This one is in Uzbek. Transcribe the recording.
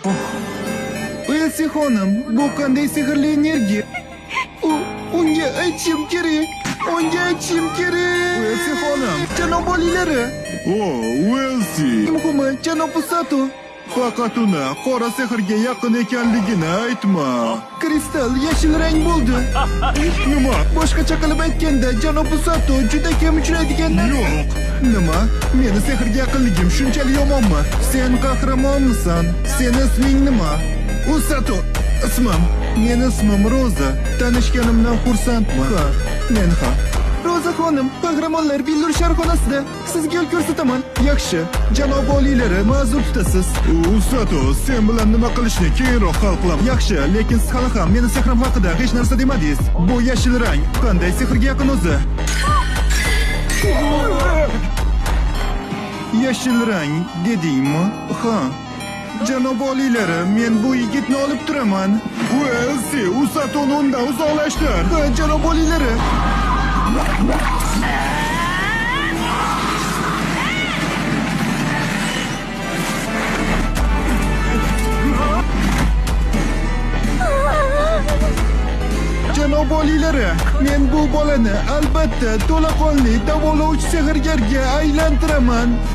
Elsi xonim, bu qanday sehrli energiya? Unga aytishim kerak. Elsi xonim, janob oliylari. Welsi. Muhimi, janob Usato. Faqat uni qora sehrga yaqin ekanligini aytma. Kristal yashil rang bo'ldi. Nima? Boshqacha qilib aytganda, janob Usato juda kam uchraydigan narsa. Yo'q. Nima? Meni sehrga yaqinligim shunchalik yomonmi? Sen qahramonmisan? Seni isming nima? Usato. Ismim. Meni ismim Roza. Tanishganimdan xursandman. Ha, men ham. Roza xonim, qahramonlar billur sharxonasida. Sizga yo'l ko'rsataman. Yaxshi. Janob oliylari, ma'zur tutasiz. Usato, sen bilan nima qilishni keyinroq hal qilaman. Yaxshi, lekin siz hali ham meni sehrim haqida hech narsa demadingiz. Bu yashil rang qanday sehrga yaqin o'zi? Yashil rang dedingmi? Ha. Janob oliylari, men bu yigitni olib turaman. Welsi, Usatoni undan uzoqlashtir. Ha, janob oliylari. Janob oliylari, men bu bolani albatta to'laqonli davolovchi sehrgarga aylantiraman.